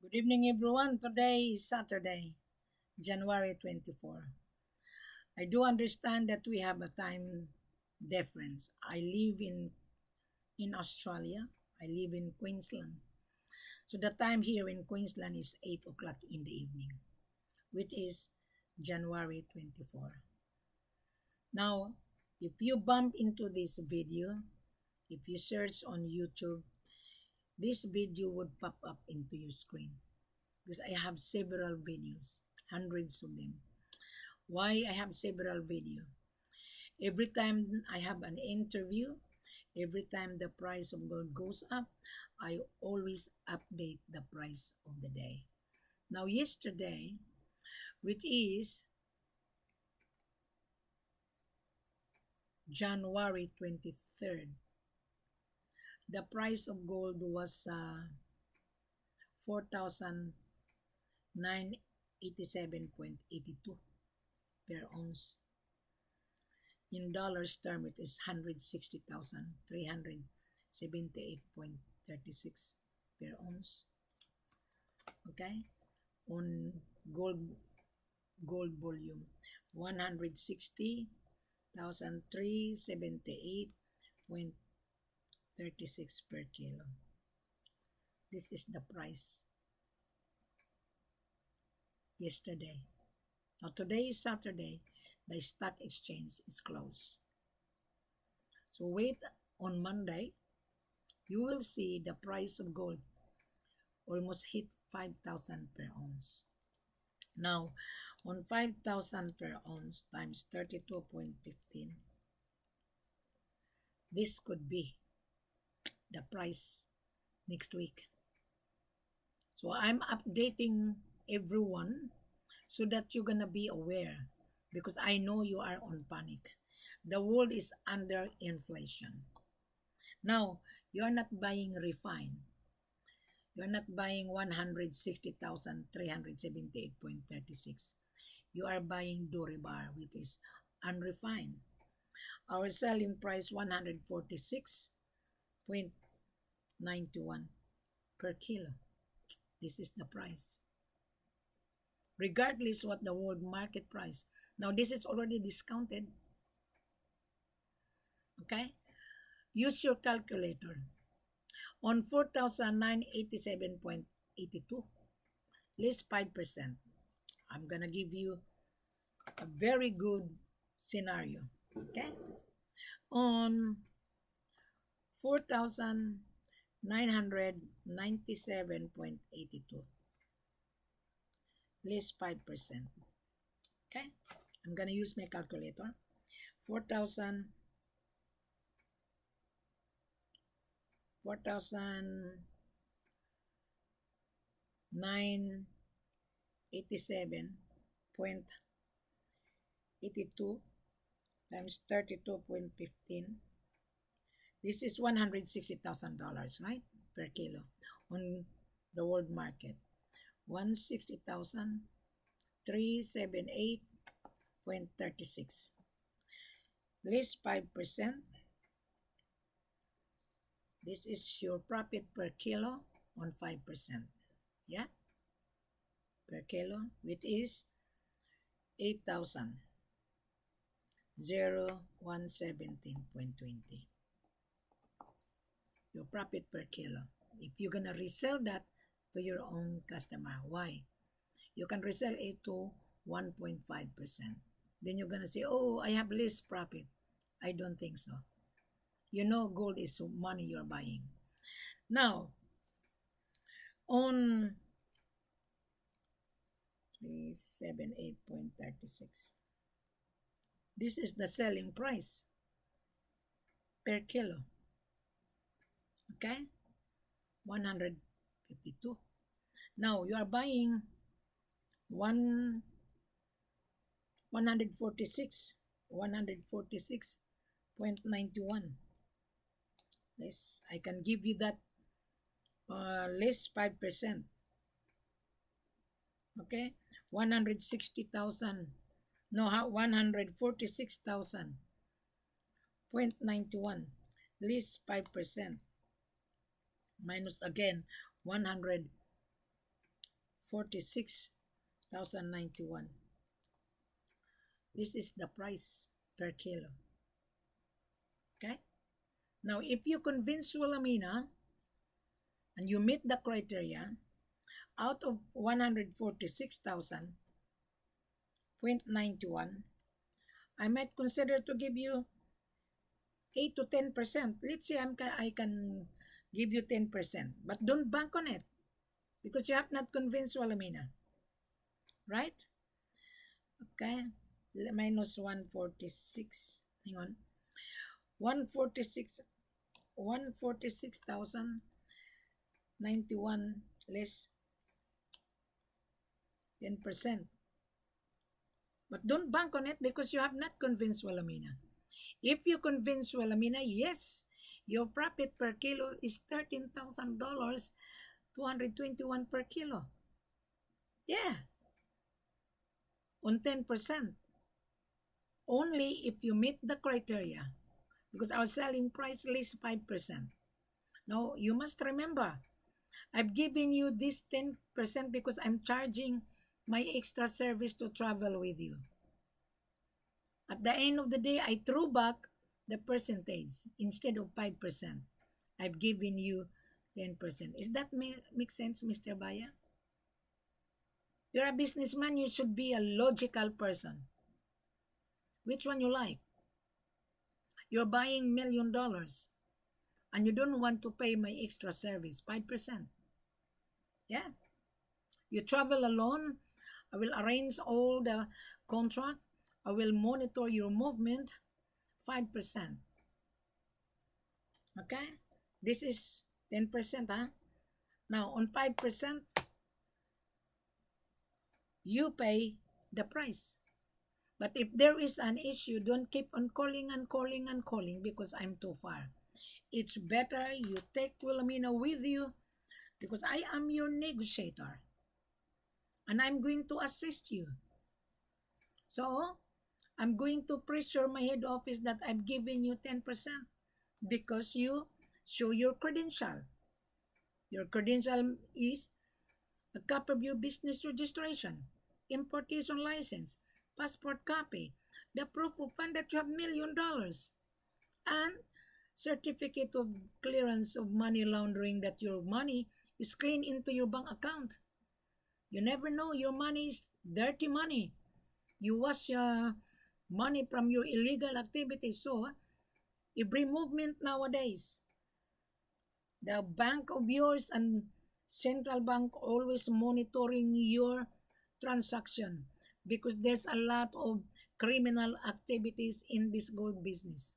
Good evening, everyone. Today is Saturday, January 24. I do understand that we have a time difference. I live in Australia. I live in Queensland. So the time here in Queensland is 8 o'clock in the evening, which is January 24. Now, if you bump into this video, if you search on YouTube, this video would pop up into your screen because I have several videos, hundreds of them. Why I have several video? Every time I have an interview, every time the price of gold goes up, I always update the price of the day. Now yesterday, which is January 23rd, the price of gold was 4,987.82 per ounce. In dollars term, it is 160,378.36 per ounce. Okay? On gold volume, 160,378.36 per kilo. This is the price yesterday. Now today is Saturday. The stock exchange is closed. So wait on Monday. You will see the price of gold almost hit 5,000 per ounce. Now, on 5,000 per ounce times 32.15, this could be the price next week. So I'm updating everyone so that you're gonna be aware because I know you are on panic. The world is under inflation. Now, you're not buying refined. You're not buying 160,378.36. You are buying Doribar, which is unrefined. Our selling price 146.91 per kilo. This is the price. Regardless what the world market price. Now this is already discounted. Okay? Use your calculator. On 4,987.82, less 5%. I'm gonna give you a very good scenario. Okay? On 4,997.82, less 5%. Okay? I'm gonna use my calculator. 4,000 4,987.82 times 32.15. This is $160,000, right? Per kilo on the world market. 160,378.36. Less 5%. This is your profit per kilo on 5%. Yeah? Per kilo, which is 8,000. 117.20. Your profit per kilo. If you're gonna resell that to your own customer, why? You can resell it to 1.5%. Then you're gonna say, oh, I have less profit. I don't think so. You know gold is money you're buying. Now, on 378.36, this is the selling price per kilo. Okay? 152. Now, you are buying 146.91. Less, I can give you that less 5%. Okay? 160,000. No, 146,000.91. Less 5%. Minus again 100 146,091. This is the price per kilo. Okay? Now, if you convince Wilhelmina and you meet the criteria, out of 146,000.91, I might consider to give you 8 to 10%. Let's say I can give you 10%, but don't bank on it because you have not convinced Wilhelmina, right? Okay, minus 146. Hang on, 146, 146,091 less 10%. But don't bank on it because you have not convinced Wilhelmina. If you convince Wilhelmina, yes, your profit per kilo is $13,000, 221 per kilo. Yeah, on 10%. Only if you meet the criteria, because our selling price is 5%. Now, you must remember, I've given you this 10% because I'm charging my extra service to travel with you. At the end of the day, I threw back the percentage instead of 5%. I've given you 10%. Is that make sense, Mr. Baya? You're a businessman, you should be a logical person. Which one you like? You're buying $1,000,000 and you don't want to pay my extra service, 5%. Yeah. You travel alone, I will arrange all the contract, I will monitor your movement, 5%. Okay? This is 10%, huh? Now, on 5%, you pay the price. But if there is an issue, don't keep on calling and calling and calling because I'm too far. It's better you take Wilhelmina with you because I am your negotiator and I'm going to assist you. So, I'm going to pressure my head office that I've given you 10% because you show your credential. Your credential is a copy of your business registration, importation license, passport copy, the proof of fund that you have $1,000,000, and certificate of clearance of money laundering that your money is clean into your bank account. You never know, your money is dirty money. You wash money from your illegal activities. So, every movement nowadays, the bank of yours and central bank always monitoring your transaction because there's a lot of criminal activities in this gold business.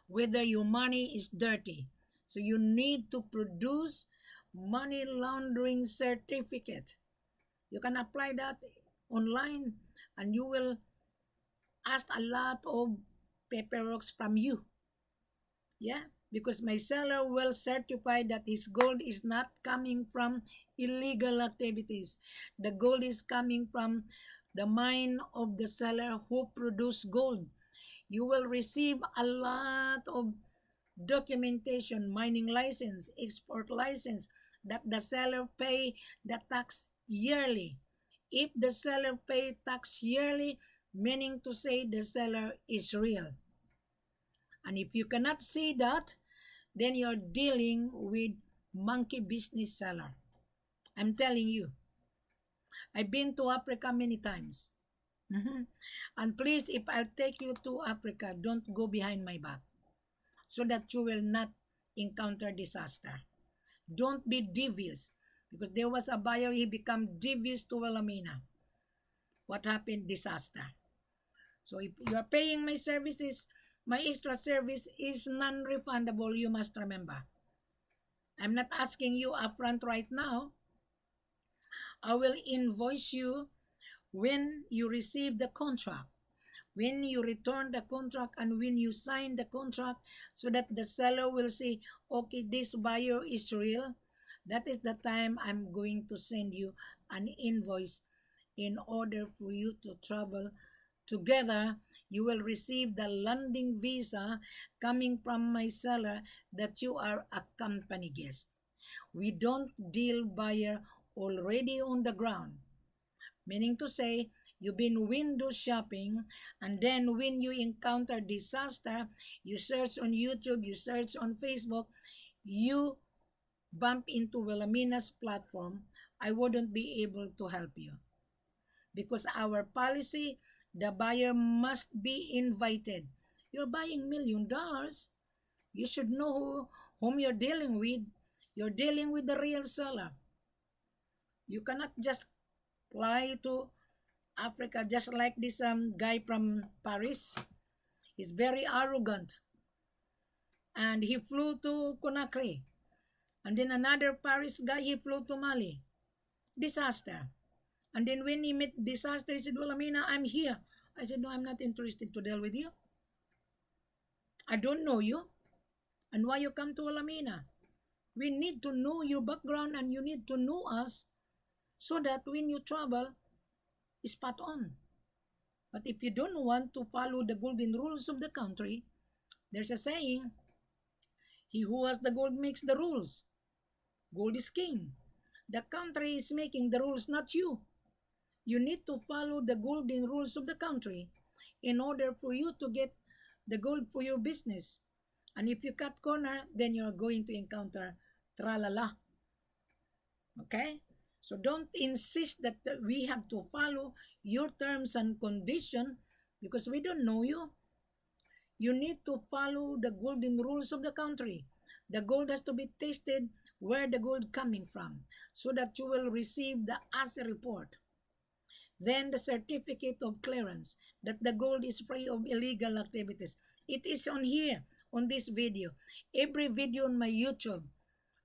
Whether your money is dirty, so you need to produce money laundering certificate. You can apply that online and you will ask a lot of paperwork from you. Yeah, because my seller will certify that his gold is not coming from illegal activities. The gold is coming from the mine of the seller who produced gold. You will receive a lot of documentation, mining license, export license, that the seller pay the tax yearly. If the seller pay tax yearly, meaning to say the seller is real. And if you cannot see that, then you're dealing with monkey business seller. I'm telling you. I've been to Africa many times. Mhm. And please, if I'll take you to Africa, don't go behind my back so that you will not encounter disaster. Don't be devious because there was a buyer, he became devious to Wilhelmina. What happened? Disaster. So if you are paying my services, my extra service is non-refundable, you must remember. I'm not asking you upfront right now. I will invoice you when you receive the contract, when you return the contract, and when you sign the contract so that the seller will say, okay, this buyer is real. That is the time I'm going to send you an invoice in order for you to travel together. You will receive the landing visa coming from my seller that you are a company guest. We don't deal buyer already on the ground. Meaning to say, you've been window shopping, and then when you encounter disaster, you search on YouTube, you search on Facebook, you bump into Willamina's platform, I wouldn't be able to help you. Because our policy, the buyer must be invited. You're buying $1 million. You should know whom you're dealing with. You're dealing with the real seller. You cannot just fly to Africa just like this guy from Paris. He's very arrogant. And he flew to Conakry. And then another Paris guy, he flew to Mali. Disaster. And then when he met disaster, he said, well, Amina, I'm here. I said, no, I'm not interested to deal with you. I don't know you. And why you come to Alamina? We need to know your background and you need to know us so that when you travel, it's spot on. But if you don't want to follow the golden rules of the country, there's a saying, he who has the gold makes the rules. Gold is king. The country is making the rules, not you. You need to follow the golden rules of the country in order for you to get the gold for your business. And if you cut corner, then you're going to encounter tralala. Okay? So don't insist that we have to follow your terms and condition because we don't know you. You need to follow the golden rules of the country. The gold has to be tested where the gold coming from so that you will receive the assay report. Then the certificate of clearance that the gold is free of illegal activities. It is on here, on this video. Every video on my YouTube,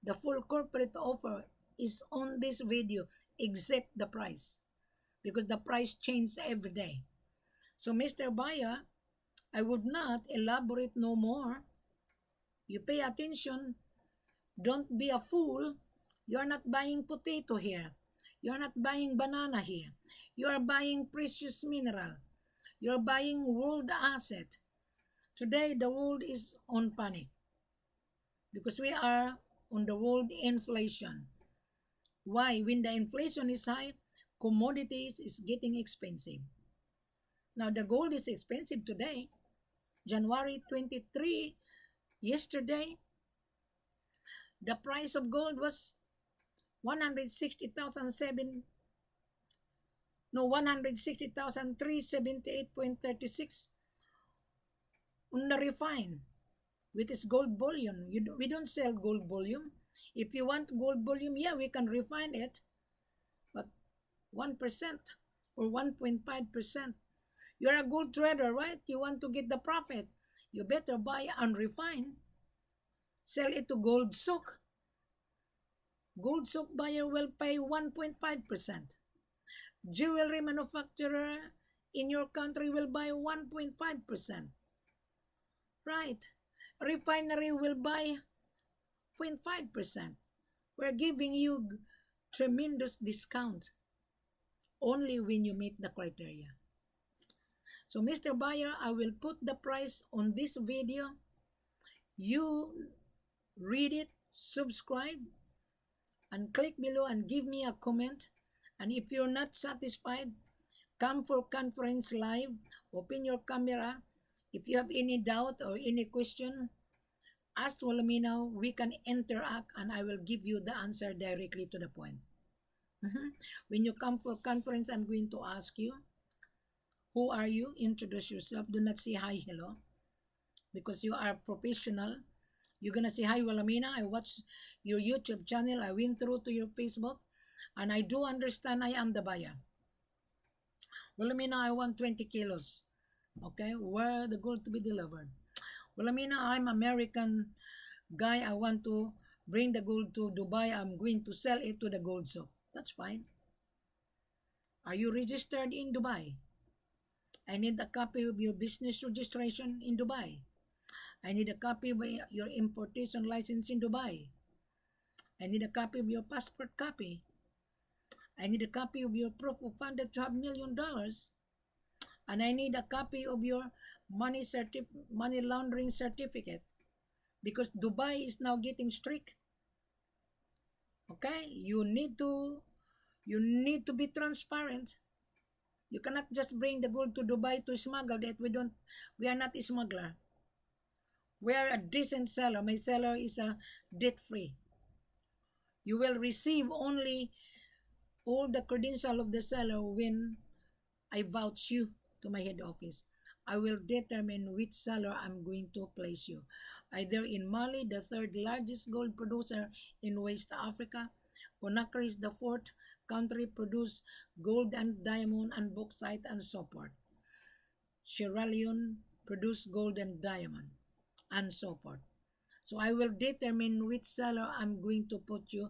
the full corporate offer is on this video except the price because the price changes every day. So Mr. Buyer, I would not elaborate no more. You pay attention. Don't be a fool. You're not buying potato here. You're not buying banana here. You are buying precious mineral. You're buying world asset. Today, the world is on panic because we are on the world inflation. Why? When the inflation is high, commodities is getting expensive. Now, the gold is expensive today. January 23, yesterday, the price of gold was 160,007 no 160,378.36 on the refine, which is gold bullion. We don't sell gold bullion. If you want gold bullion, yeah, we can refine it, but 1% or 1.5%. You're a gold trader, right? You want to get the profit. You better buy unrefined. Sell it to gold soak. Gold soak buyer will pay 1.5%. Jewelry manufacturer in your country will buy 1.5%. Right. Refinery will buy 0.5%. We're giving you tremendous discount only when you meet the criteria. So Mr. Buyer, I will put the price on this video. You read it, subscribe, and click below and give me a comment. And if you're not satisfied, come for conference live, open your camera. If you have any doubt or any question, ask Wilhelmina. We can interact and I will give you the answer directly to the point. When you come for conference, I'm going to ask you, who are you? Introduce yourself. Do not say hi, hello, because you are professional. You're going to say, hi, Wilhelmina. I watched your YouTube channel. I went through to your Facebook. And I do understand I am the buyer. Wilhelmina, I want 20 kilos. Okay, where the gold to be delivered? Wilhelmina, I'm American guy. I want to bring the gold to Dubai. I'm going to sell it to the gold shop. That's fine. Are you registered in Dubai? I need a copy of your business registration in Dubai. I need a copy of your importation license in Dubai. I need a copy of your passport copy. I need a copy of your proof of fund that you have $1 million. And I need a copy of your money laundering certificate. Because Dubai is now getting strict. Okay? You need to You need to be transparent. You cannot just bring the gold to Dubai to smuggle that. We are not a smuggler. We are a decent seller. My seller is a debt free. You will receive only all the credential of the seller when I vouch you to my head office. I will determine which seller I'm going to place you. Either in Mali, the third largest gold producer in West Africa, Conakry is the fourth country produce gold and diamond and bauxite and so forth. Sierra Leone produce gold and diamond and so forth. So I will determine which seller I'm going to put you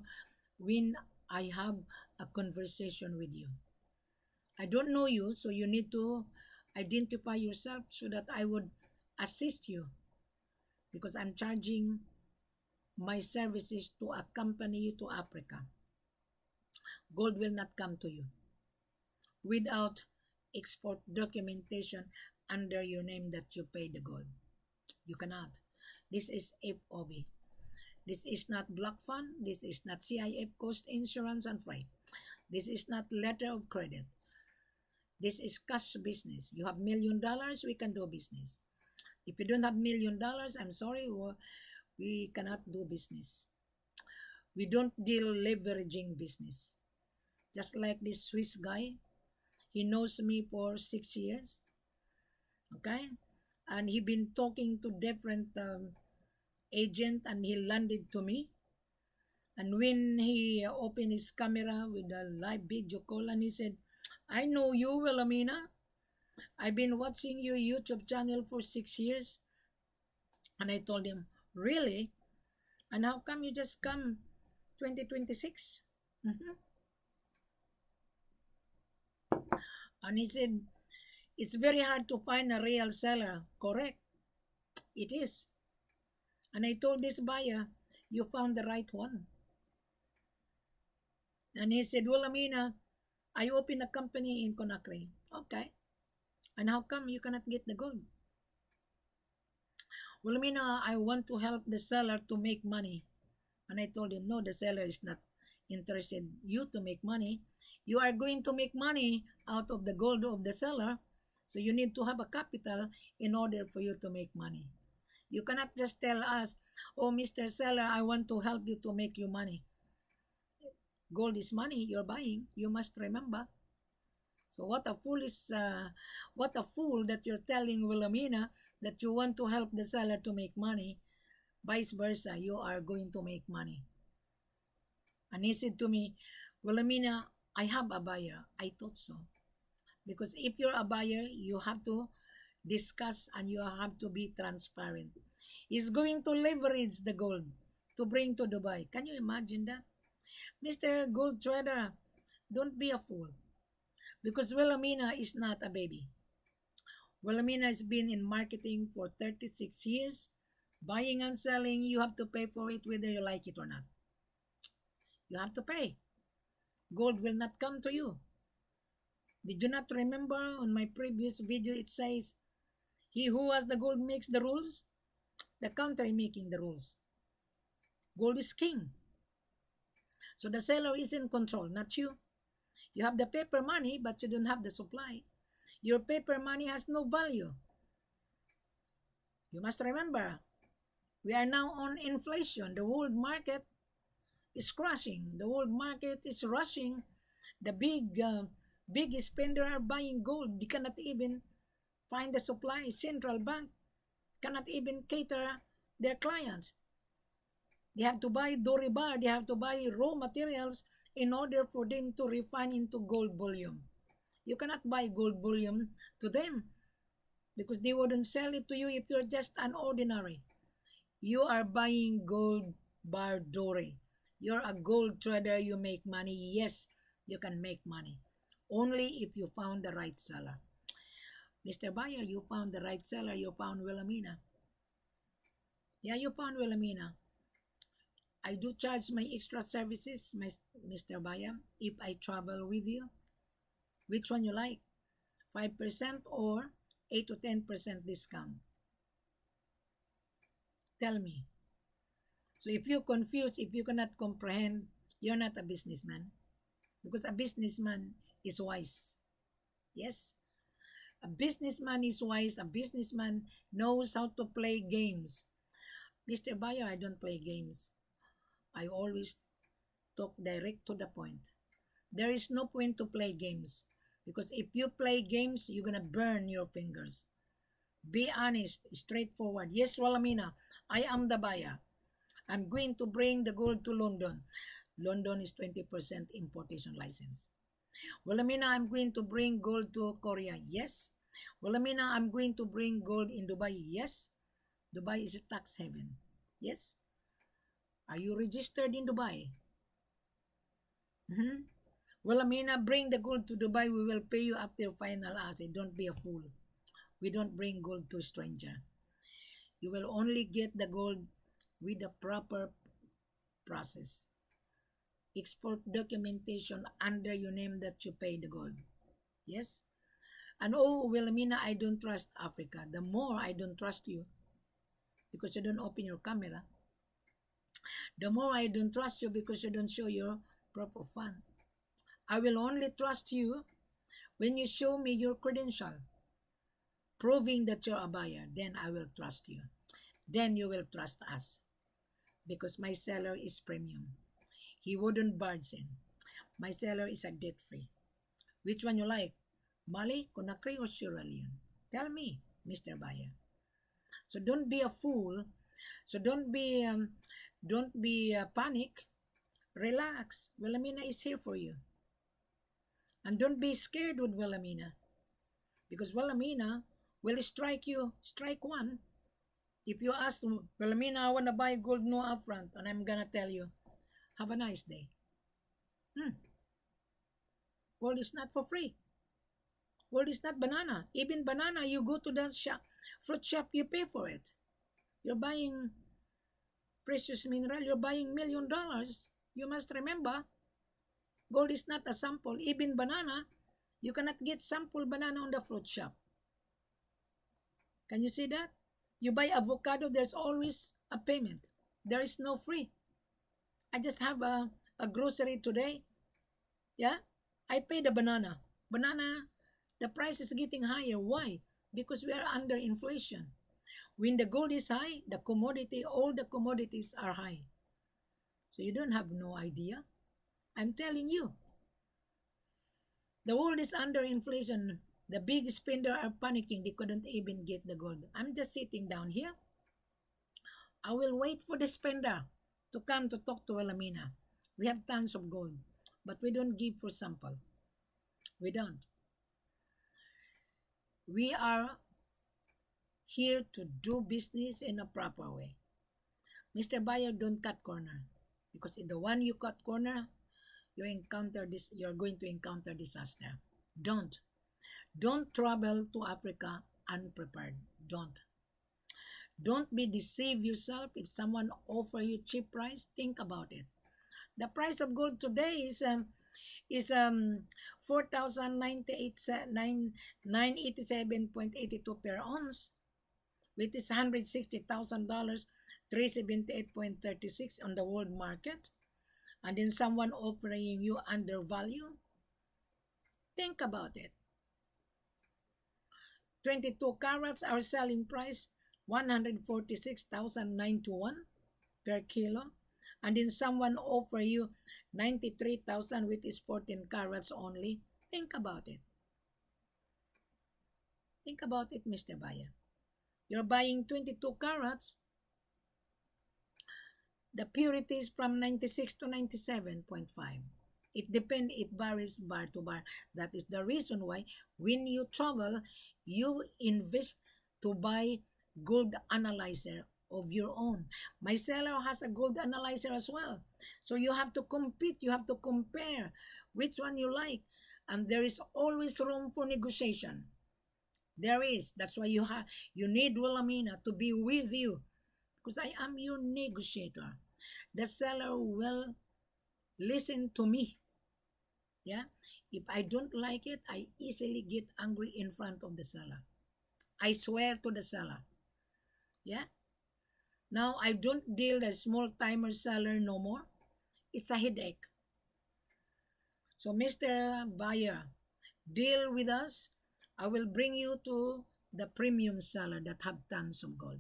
when I have a conversation with you. I don't know you, so you need to identify yourself so that I would assist you because I'm charging my services to accompany you to Africa. Gold will not come to you without export documentation under your name that you pay the gold. You cannot. This is FOB. This is not Black Fund. This is not CIF Cost Insurance and Freight. This is not letter of credit. This is cash business. You have $1 million, we can do business. If you don't have $1 million, I'm sorry, we cannot do business. We don't deal leveraging business. Just like this Swiss guy, he knows me for 6 years, okay? And he been talking to different agent and he landed to me. And when he opened his camera with a live video call and he said, I know you, Wilhelmina. I've been watching your YouTube channel for 6 years. And I told him, really? And how come you just come 2026? Mhm. And he said, it's very hard to find a real seller. Correct. It is. And I told this buyer, you found the right one. And he said, well, Amina, I opened a company in Conakry. Okay. And how come you cannot get the gold? Well, Amina, I want to help the seller to make money. And I told him, no, the seller is not interested you to make money. You are going to make money out of the gold of the seller. So you need to have a capital in order for you to make money. You cannot just tell us, oh, Mr. Seller, I want to help you to make you money. Gold is money you're buying. You must remember. So what a fool that you're telling Wilhelmina that you want to help the seller to make money. Vice versa, you are going to make money. And he said to me, Wilhelmina, I have a buyer. I thought so. Because if you're a buyer, you have to discuss and you have to be transparent. He's going to leverage the gold to bring to Dubai. Can you imagine that? Mr. Gold Trader, don't be a fool. Because Wilhelmina is not a baby. Wilhelmina has been in marketing for 36 years. Buying and selling, you have to pay for it whether you like it or not. You have to pay. Gold will not come to you. Did you not remember on my previous video it says, he who has the gold makes the rules? The country making the rules. Gold is king. So the seller is in control, not you. You have the paper money, but you don't have the supply. Your paper money has no value. You must remember, we are now on inflation. The world market is crashing. The world market is rushing. The big spender are buying gold. They cannot even find the supply. Central bank cannot even cater their clients. They have to buy Doribar. They have to buy raw materials in order for them to refine into gold bullion. You cannot buy gold bullion to them because they wouldn't sell it to you if you're just an ordinary. You are buying gold bar Dore. You're a gold trader, you make money. Yes, you can make money. Only if you found the right seller. Mr. Buyer, you found the right seller. You found Wilhelmina. Yeah, you found Wilhelmina. I do charge my extra services, Mr. Buyer, if I travel with you. Which one you like? 5% or 8 to 10% discount? Tell me. So if you're confused, if you cannot comprehend, you're not a businessman. because a businessman is wise. Yes, a businessman is wise. A businessman knows how to play games. Mr. Bayo, I don't play games. I always talk direct to the point. There is no point to play games because if you play games, you're gonna burn your fingers. Be honest, straightforward. Yes, Walamina, I am the buyer. I'm going to bring the gold to London. London is 20% importation license. Walamina, I'm going to bring gold to Korea. Yes. Walamina, I'm going to bring gold in Dubai. Yes. Dubai is a tax haven. Yes. Are you registered in Dubai? Mhm. Well, Amina, bring the gold to Dubai. We will pay you after final asset. Don't be a fool. We don't bring gold to a stranger. You will only get the gold with the proper process. Export documentation under your name that you pay the gold. Yes? And oh, Wilhelmina, I don't trust Africa. The more I don't trust you because you don't open your camera. The more I don't trust you because you don't show your proper fund. I will only trust you when you show me your credential, proving that you're a buyer. Then I will trust you. Then you will trust us because my seller is premium. He wouldn't barge in. My seller is a debt free. Which one you like? Mali, Conakry, or Sierra Leone? Tell me, Mr. Buyer. So don't be a fool. So don't be panic. Relax. Wilhelmina is here for you. And don't be scared with Wilhelmina because Wilhelmina will strike you, strike one. If you ask, Wilhelmina, I want to buy gold no upfront, and I'm going to tell you, have a nice day. Hmm. Gold is not for free. Gold is not banana. Even banana, you go to the shop, fruit shop, you pay for it. You're buying precious mineral, you're buying $1,000,000. You must remember, gold is not a sample. Even banana, you cannot get sample banana on the fruit shop. Can you see that? You buy avocado, there's always a payment. There is no free. I just have a grocery today. Yeah? I pay the banana. Banana, the price is getting higher. Why? Because we are under inflation. When the gold is high, the commodity, all the commodities are high. So you don't have no idea. I'm telling you. The world is under inflation. The big spender are panicking. They couldn't even get the gold. I'm just sitting down here. I will wait for the spender to come to talk to Wilhelmina. We have tons of gold, but we don't give for sample. We don't. We are here to do business in a proper way. Mr. Buyer, don't cut corner because in the one you cut corner, you're going to encounter disaster. Don't. Don't travel to Africa unprepared. Don't. Don't be deceive yourself if someone offer you cheap price. Think about it. The price of gold today is 4,098.82 per ounce, which is $160,000, 378.36 on the world market, and then someone offering you undervalue. Think about it. 22 carats, our selling price 146,921 per kilo, and then someone offer you 93,000 which is 14 carats only. Think about it. Think about it, Mr. Buyer. You're buying 22 carats. The purity is from 96 to 97.5. It depends, it varies bar to bar. That is the reason why when you travel, you invest to buy gold analyzer of your own. My seller has a gold analyzer as well. So you have to compete, you have to compare which one you like. And there is always room for negotiation. There is. That's why you need Wilhelmina to be with you. Because I am your negotiator. The seller will listen to me. Yeah? If I don't like it, I easily get angry in front of the seller. I swear to the seller. Yeah? Now, I don't deal the small timer seller no more. It's a headache. So, Mr. Buyer, deal with us. I will bring you to the premium seller that have tons of gold.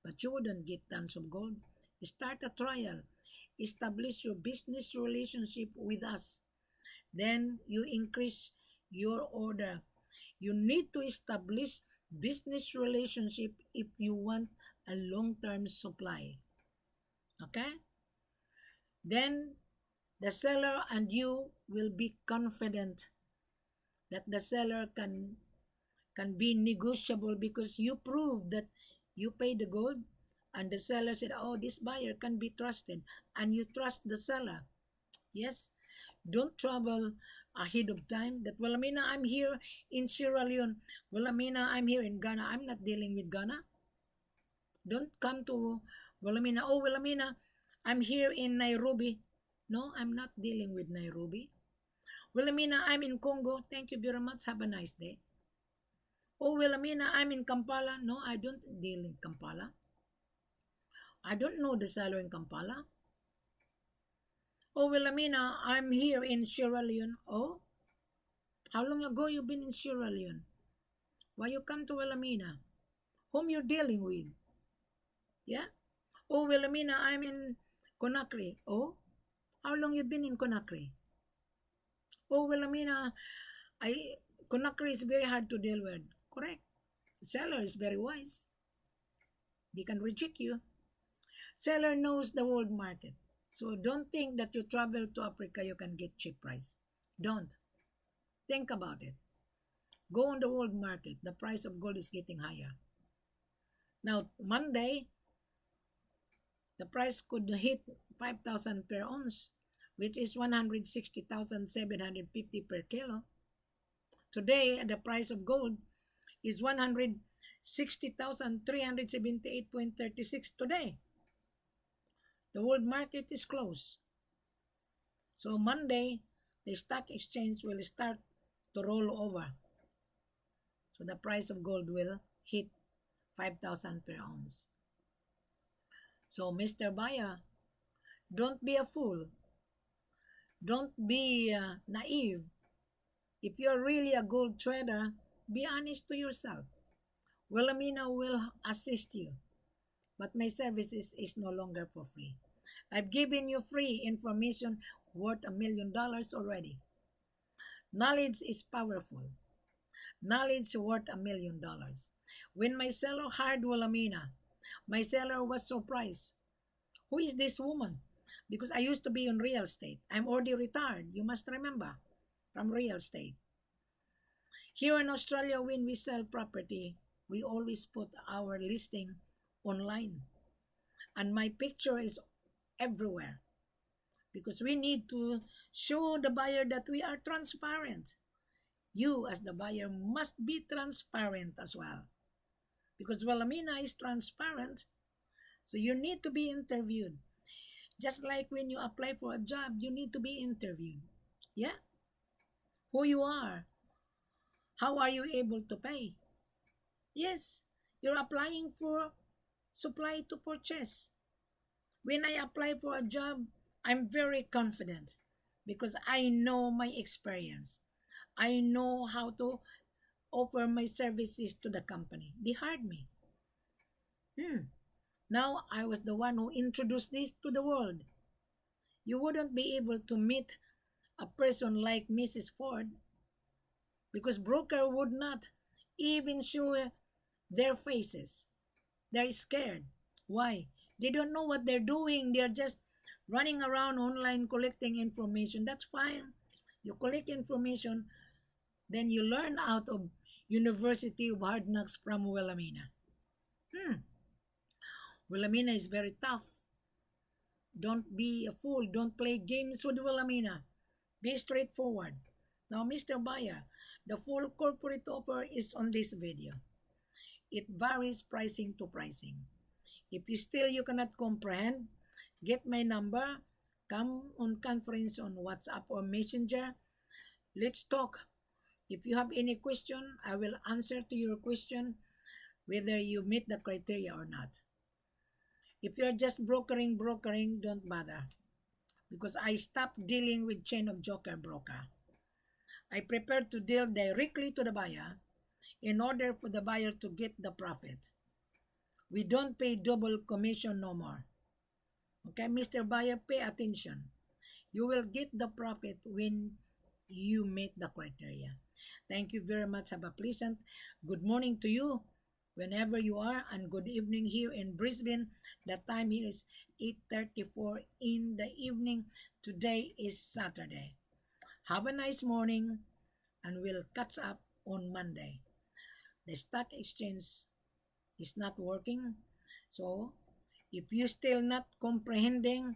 But you wouldn't get tons of gold. Start a trial. Establish your business relationship with us. Then you increase your order. You need to establish business relationship if you want a long-term supply. Okay? Then the seller and you will be confident that the seller can be negotiable because you prove that you pay the gold and the seller said, oh, this buyer can be trusted, and you trust the seller. Yes, don't travel ahead of time that, well, Amina, I'm here in Sierra Leone. Well, Amina, I'm here in Ghana. I'm not dealing with Ghana. Don't come to Wilhelmina. Oh, Wilhelmina, I'm here in Nairobi. No, I'm not dealing with Nairobi. Wilhelmina, I'm in Congo. Thank you very much. Have a nice day. Oh, Wilhelmina, I'm in Kampala. No, I don't deal in Kampala. I don't know the seller in Kampala. Oh, Wilhelmina, I'm here in Sierra Leone. Oh, how long ago you been in Sierra Leone? Why you come to Wilhelmina? Whom you dealing with? Yeah? Oh, Wilhelmina, I'm in Conakry. Oh, how long you been in Conakry? Oh, Wilhelmina, Conakry is very hard to deal with. Correct. The seller is very wise. They can reject you. Seller knows the world market. So don't think that you travel to Africa, you can get cheap price. Don't. Think about it. Go on the world market. The price of gold is getting higher. Now, Monday, the price could hit 5,000 per ounce, which is 160,750 per kilo. Today, the price of gold is 160,378.36 today. The world market is closed. So Monday, the stock exchange will start to roll over. So the price of gold will hit 5,000 per ounce. So Mr. Buyer, don't be a fool. Don't be naive. If you're really a gold trader, be honest to yourself. Wilhelmina will assist you, but my services is no longer for free. I've given you free information worth $1,000,000 already. Knowledge is powerful. Knowledge worth $1,000,000. When my seller hired Wilhelmina, my seller was surprised. Who is this woman? Because I used to be in real estate. I'm already retired, you must remember, from real estate. Here in Australia, when we sell property, we always put our listing online. And my picture is everywhere because we need to show the buyer that we are transparent. You, as the buyer, must be transparent as well. Because Wilhelmina is transparent, so you need to be interviewed. Just like when you apply for a job, you need to be interviewed. Yeah? Who you are. How are you able to pay? Yes, you're applying for supply to purchase. When I apply for a job, I'm very confident because I know my experience. I know how to offer my services to the company. They hired me. Now I was the one who introduced this to the world. You wouldn't be able to meet a person like Mrs. Ford because broker would not even show their faces. They're scared. Why? They don't know what they're doing. They're just running around online collecting information. That's fine. You collect information, then you learn out of University of Hard Knocks from Wilhelmina. Wilhelmina is very tough. Don't be a fool. Don't play games with Wilhelmina. Be straightforward. Now, Mr. Buyer, the full corporate offer is on this video. It varies pricing to pricing. If you cannot comprehend, get my number, come on conference on WhatsApp or Messenger. Let's talk. If you have any question, I will answer to your question whether you meet the criteria or not. If you're just brokering, don't bother because I stopped dealing with chain of joker broker. I prefer to deal directly to the buyer in order for the buyer to get the profit. We don't pay double commission no more. Okay, Mr. Buyer, pay attention. You will get the profit when you meet the criteria. Thank you very much. Have a pleasant good morning to you whenever you are, and good evening here in Brisbane. The time here is 8:34 in the evening. Today is Saturday. Have a nice morning, and we'll catch up on Monday. The stock exchange is not working, so if you still not comprehending,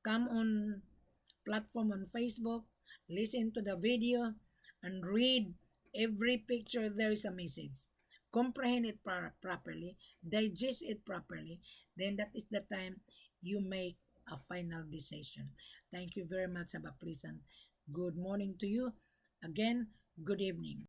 come on platform on Facebook, listen to the video, and read every picture. There is a message. Comprehend it properly, digest it properly. Then that is the time you make a final decision. Thank you very much. Have a pleasant good morning to you. Again, good evening.